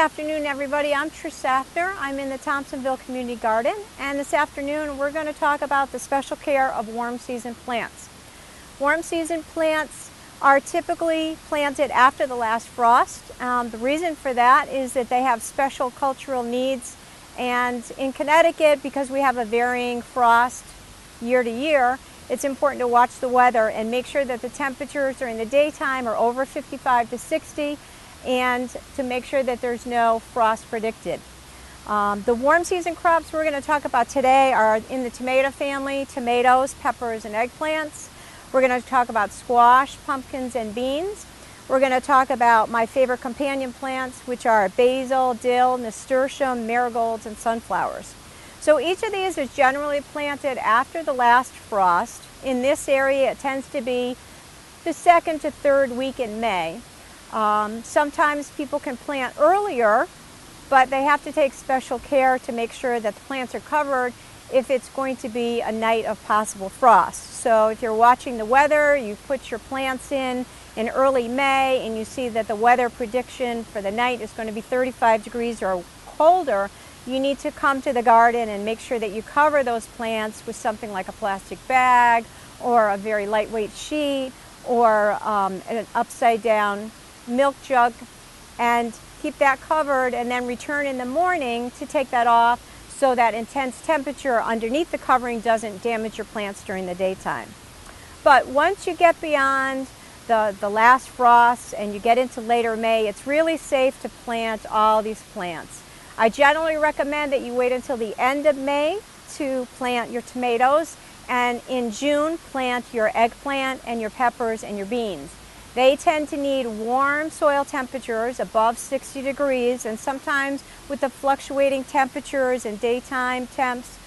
afternoon, everybody. I'm Trish Safner. I'm in the Thompsonville Community Garden, and this afternoon we're going to talk about the special care of warm season plants. Warm season plants are typically planted after the last frost. The reason for that is that they have special cultural needs, and in Connecticut, because we have a varying frost year to year, it's important to watch the weather and make sure that the temperatures during the daytime are over 55 to 60 and to make sure that there's no frost predicted. The warm season crops we're going to talk about today are in the tomato family: tomatoes, peppers, and eggplants. We're going to talk about squash, pumpkins, and beans. We're going to talk about my favorite companion plants, which are basil, dill, nasturtium, marigolds, and sunflowers. So each of these is generally planted after the last frost. In this area, it tends to be the second to third week in May. Sometimes people can plant earlier, but they have to take special care to make sure that the plants are covered if it's going to be a night of possible frost. So if you're watching the weather, you put your plants in early May and you see that the weather prediction for the night is going to be 35 degrees or colder, you need to come to the garden and make sure that you cover those plants with something like a plastic bag or a very lightweight sheet or an upside down milk jug, and keep that covered, and then return in the morning to take that off so that intense temperature underneath the covering doesn't damage your plants during the daytime. But once you get beyond the last frost and you get into later May, it's really safe to plant all these plants. I generally recommend that you wait until the end of May to plant your tomatoes, and in June plant your eggplant and your peppers and your beans. They tend to need warm soil temperatures above 60 degrees, and sometimes with the fluctuating temperatures and daytime temps,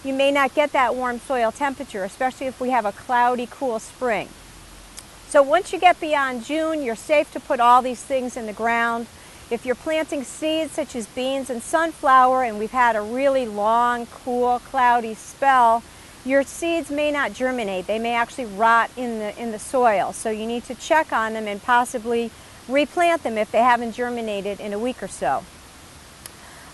you may not get that warm soil temperature, especially if we have a cloudy, cool spring. So once you get beyond June, you're safe to put all these things in the ground. If you're planting seeds such as beans and sunflower, and we've had a really long, cool, cloudy spell, your seeds may not germinate. They may actually rot in the soil. So you need to check on them and possibly replant them if they haven't germinated in a week or so.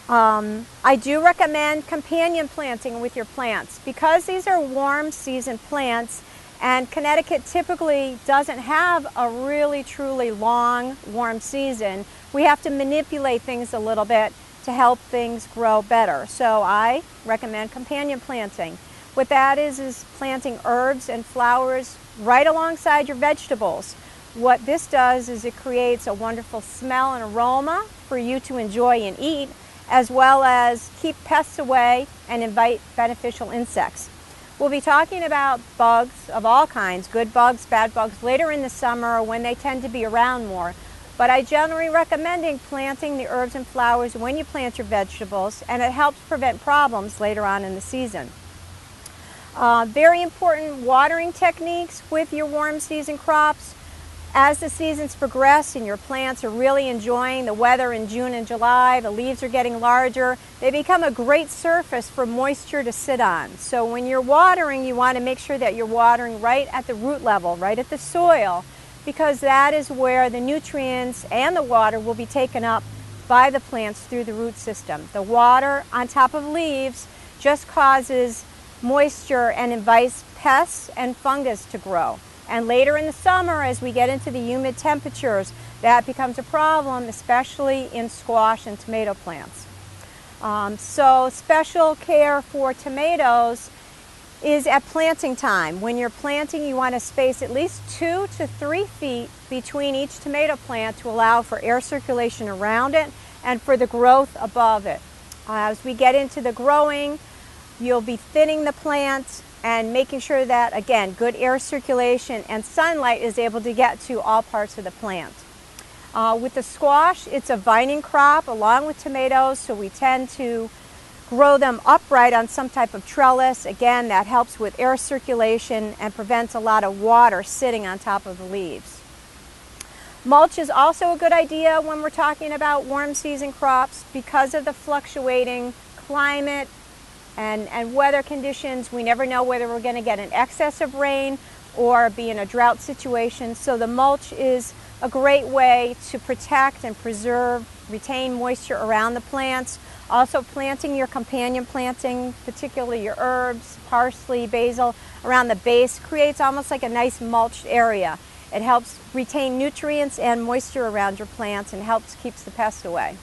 I do recommend companion planting with your plants. Because these are warm season plants, and Connecticut typically doesn't have a really truly long warm season, we have to manipulate things a little bit to help things grow better. So I recommend companion planting. What that is planting herbs and flowers right alongside your vegetables. What this does is it creates a wonderful smell and aroma for you to enjoy and eat, as well as keep pests away and invite beneficial insects. We'll be talking about bugs of all kinds, good bugs, bad bugs, later in the summer when they tend to be around more. But I generally recommend planting the herbs and flowers when you plant your vegetables, and it helps prevent problems later on in the season. Very important watering techniques with your warm season crops. As the seasons progress and your plants are really enjoying the weather in June and July, the leaves are getting larger, they become a great surface for moisture to sit on. So when you're watering, you want to make sure that you're watering right at the root level, right at the soil, because that is where the nutrients and the water will be taken up by the plants through the root system. The water on top of leaves just causes moisture and invites pests and fungus to grow. And later in the summer, as we get into the humid temperatures, that becomes a problem, especially in squash and tomato plants. So special care for tomatoes is at planting time. When you're planting, you want to space at least 2 to 3 feet between each tomato plant to allow for air circulation around it and for the growth above it. As we get into the growing, you'll be thinning the plant and making sure that, again, good air circulation and sunlight is able to get to all parts of the plant. With the squash, it's a vining crop along with tomatoes, so we tend to grow them upright on some type of trellis. Again, that helps with air circulation and prevents a lot of water sitting on top of the leaves. Mulch is also a good idea when we're talking about warm season crops. Because of the fluctuating climate and weather conditions, we never know whether we're going to get an excess of rain or be in a drought situation. So the mulch is a great way to protect and preserve retain moisture around the plants. Also planting your companion planting, particularly your herbs, parsley, basil, around the base creates almost like a nice mulched area. It helps retain nutrients and moisture around your plants and helps keeps the pests away.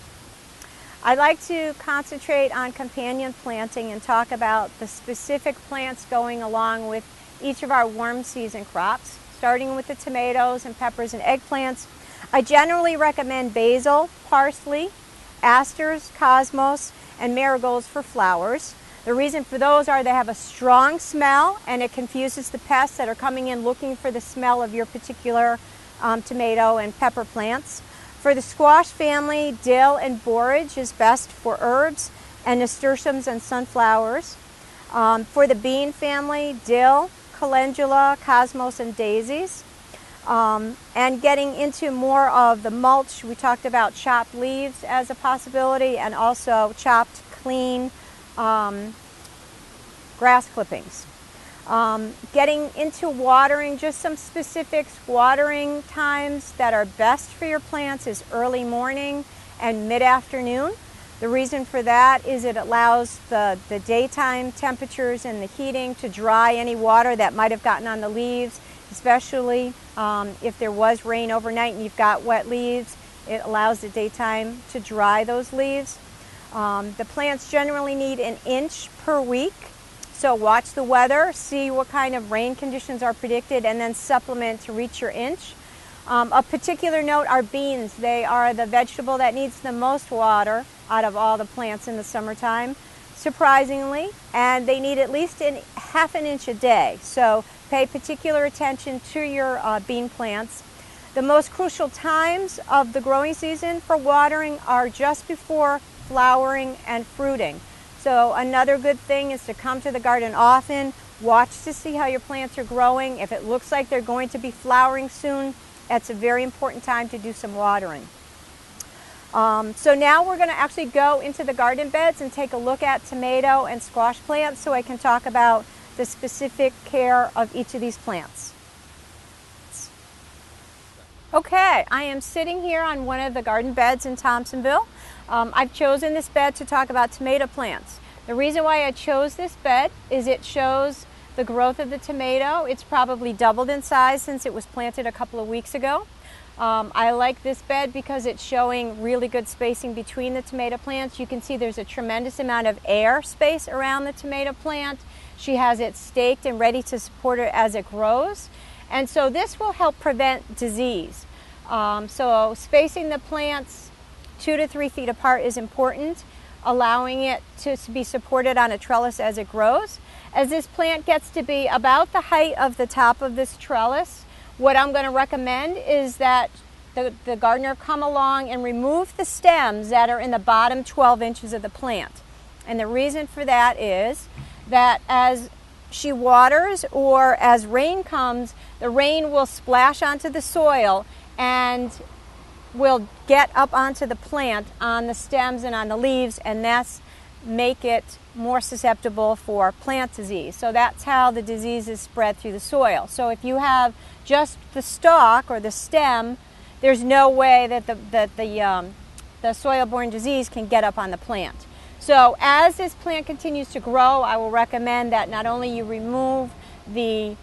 I like to concentrate on companion planting and talk about the specific plants going along with each of our warm season crops, starting with the tomatoes and peppers and eggplants. I generally recommend basil, parsley, asters, cosmos, and marigolds for flowers. The reason for those are they have a strong smell and it confuses the pests that are coming in looking for the smell of your particular tomato and pepper plants. For the squash family, dill and borage is best for herbs, and nasturtiums and sunflowers. For the bean family, dill, calendula, cosmos, and daisies. And getting into more of the mulch, we talked about chopped leaves as a possibility and also chopped clean grass clippings. Getting into watering, just some specifics. Watering times that are best for your plants is early morning and mid-afternoon. The reason for that is it allows the daytime temperatures and the heating to dry any water that might have gotten on the leaves, especially if there was rain overnight and you've got wet leaves. It allows the daytime to dry those leaves. The plants generally need an inch per week, so watch the weather, see what kind of rain conditions are predicted, and then supplement to reach your inch. A particular note are beans. They are the vegetable that needs the most water out of all the plants in the summertime, surprisingly, and they need at least half an inch a day. So pay particular attention to your bean plants. The most crucial times of the growing season for watering are just before flowering and fruiting. So another good thing is to come to the garden often, watch to see how your plants are growing. If it looks like they're going to be flowering soon, that's a very important time to do some watering. So now we're going to actually go into the garden beds and take a look at tomato and squash plants so I can talk about the specific care of each of these plants. Okay, I am sitting here on one of the garden beds in Thompsonville. I've chosen this bed to talk about tomato plants. The reason why I chose this bed is it shows the growth of the tomato. It's probably doubled in size since it was planted a couple of weeks ago. I like this bed because it's showing really good spacing between the tomato plants. You can see there's a tremendous amount of air space around the tomato plant. She has it staked and ready to support it as it grows. And so this will help prevent disease. So spacing the plants 2 to 3 feet apart is important, allowing it to be supported on a trellis as it grows. As this plant gets to be about the height of the top of this trellis, what I'm going to recommend is that the gardener come along and remove the stems that are in the bottom 12 inches of the plant. And the reason for that is that as she waters or as rain comes, the rain will splash onto the soil and will get up onto the plant on the stems and on the leaves, and that's make it more susceptible for plant disease. So that's how the disease is spread through the soil. So if you have just the stalk or the stem, there's no way that the soil-borne disease can get up on the plant. So as this plant continues to grow, I will recommend that not only you remove the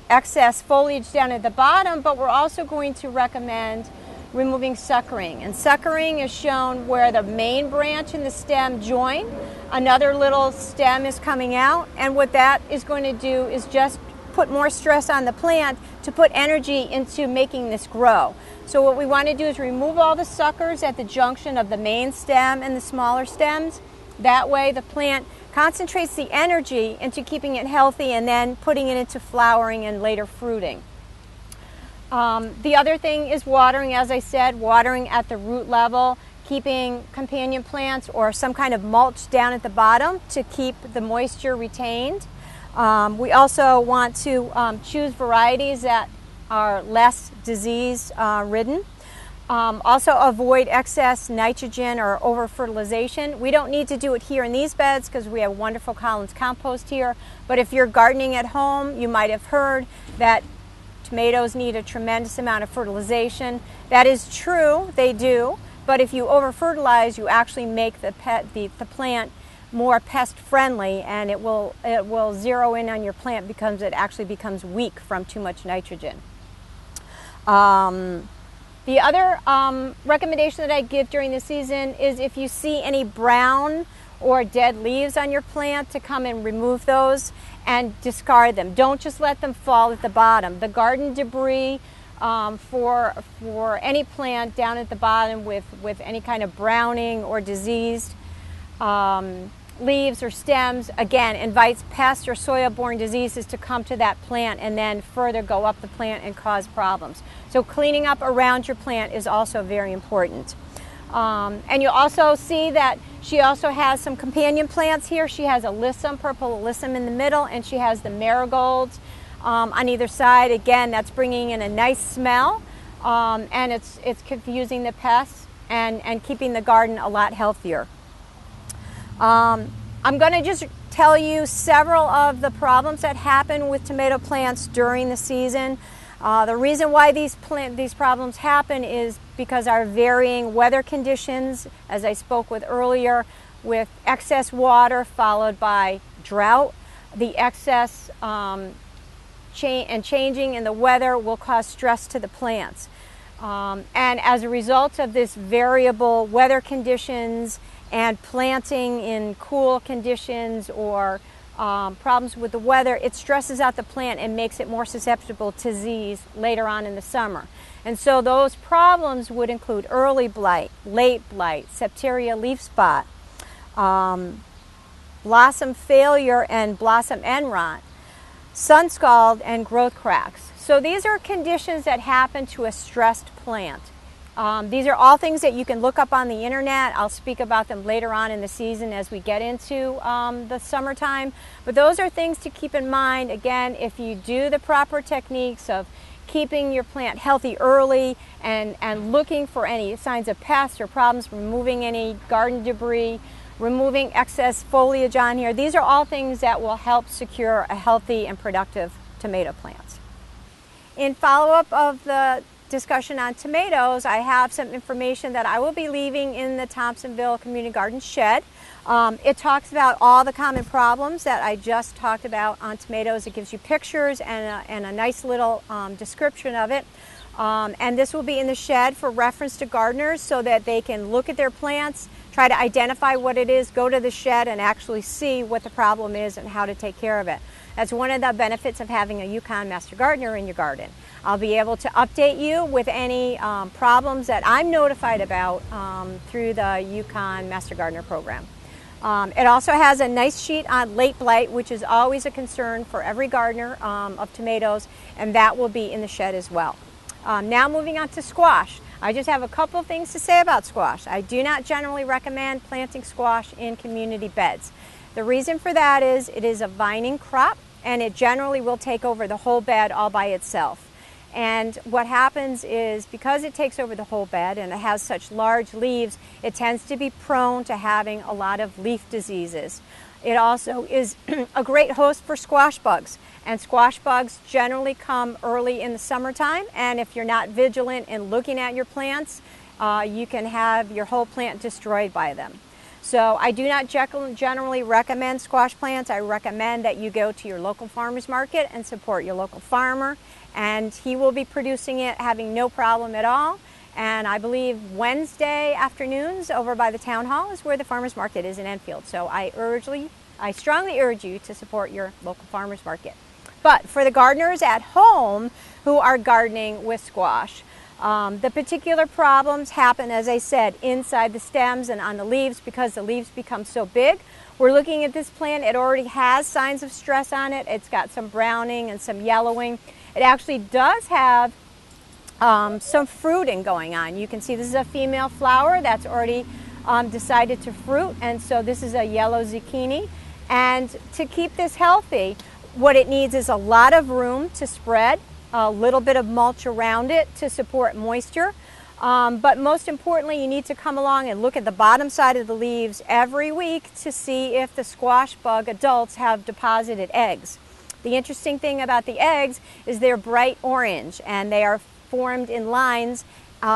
excess foliage down at the bottom, but we're also going to recommend removing suckering. And suckering is shown where the main branch and the stem join. Another little stem is coming out, and what that is going to do is just put more stress on the plant to put energy into making this grow. So what we want to do is remove all the suckers at the junction of the main stem and the smaller stems. That way the plant concentrates the energy into keeping it healthy and then putting it into flowering and later fruiting. The other thing is watering, as I said, watering at the root level, keeping companion plants or some kind of mulch down at the bottom to keep the moisture retained. We also want to choose varieties that are less disease ridden. Also avoid excess nitrogen or over-fertilization. We don't need to do it here in these beds because we have wonderful Collins compost here, but if you're gardening at home, you might have heard that tomatoes need a tremendous amount of fertilization. That is true, they do, but if you over-fertilize, you actually make the plant more pest friendly, and it will zero in on your plant because it actually becomes weak from too much nitrogen. The other recommendation that I give during the season is if you see any brown or dead leaves on your plant, to come and remove those and discard them. Don't just let them fall at the bottom. The garden debris for any plant down at the bottom with any kind of browning or diseased leaves or stems, again, invites pests or soil-borne diseases to come to that plant and then further go up the plant and cause problems. So cleaning up around your plant is also very important. And you'll also see that she also has some companion plants here. She has alyssum, purple alyssum in the middle, and she has the marigolds on either side. Again, that's bringing in a nice smell, and it's confusing the pests and keeping the garden a lot healthier. I'm going to just tell you several of the problems that happen with tomato plants during the season. The reason why these problems happen is because our varying weather conditions, as I spoke with earlier, with excess water followed by drought. The excess changing in the weather will cause stress to the plants. And as a result of this variable weather conditions and planting in cool conditions or problems with the weather, it stresses out the plant and makes it more susceptible to disease later on in the summer. And so those problems would include early blight, late blight, septaria leaf spot, blossom failure and blossom end rot, sun scald, and growth cracks. So these are conditions that happen to a stressed plant. These are all things that you can look up on the internet. I'll speak about them later on in the season as we get into the summertime. But those are things to keep in mind. Again, if you do the proper techniques of keeping your plant healthy early and looking for any signs of pests or problems, removing any garden debris, removing excess foliage on here, these are all things that will help secure a healthy and productive tomato plant. In follow-up of the discussion on tomatoes, I have some information that I will be leaving in the Thompsonville Community Garden shed. It talks about all the common problems that I just talked about on tomatoes. It gives you pictures and a nice little description of it. And this will be in the shed for reference to gardeners so that they can look at their plants, try to identify what it is, go to the shed and actually see what the problem is and how to take care of it. That's one of the benefits of having a Yukon Master Gardener in your garden. I'll be able to update you with any problems that I'm notified about through the Yukon Master Gardener program. It also has a nice sheet on late blight, which is always a concern for every gardener of tomatoes, and that will be in the shed as well. Now moving on to squash. I just have a couple things to say about squash. I do not generally recommend planting squash in community beds. The reason for that is it is a vining crop, and it generally will take over the whole bed all by itself. And what happens is, because it takes over the whole bed and it has such large leaves, it tends to be prone to having a lot of leaf diseases. It also is a great host for squash bugs, and squash bugs generally come early in the summertime, and if you're not vigilant in looking at your plants, you can have your whole plant destroyed by them. So I do not generally recommend squash plants. I recommend that you go to your local farmer's market and support your local farmer, and he will be producing it having no problem at all. And I believe Wednesday afternoons over by the town hall is where the farmer's market is in Enfield. So I strongly urge you to support your local farmer's market. But for the gardeners at home who are gardening with squash, the particular problems happen, as I said, inside the stems and on the leaves because the leaves become so big. We're looking at this plant. It already has signs of stress on it. It's got some browning and some yellowing. It actually does have some fruiting going on. You can see this is a female flower that's already decided to fruit, and so this is a yellow zucchini. And to keep this healthy, what it needs is a lot of room to spread, a little bit of mulch around it to support moisture. But most importantly, you need to come along and look at the bottom side of the leaves every week to see if the squash bug adults have deposited eggs. The interesting thing about the eggs is they're bright orange and they are formed in lines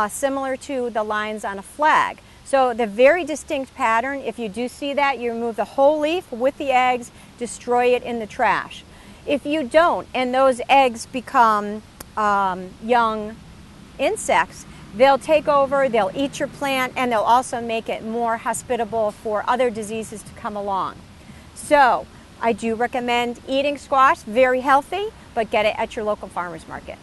similar to the lines on a flag. So the very distinct pattern, if you do see that, you remove the whole leaf with the eggs, destroy it in the trash. If you don't, and those eggs become young insects, they'll take over, they'll eat your plant, and they'll also make it more hospitable for other diseases to come along. So I do recommend eating squash, very healthy, but get it at your local farmer's market.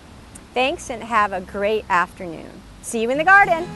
Thanks and have a great afternoon. See you in the garden.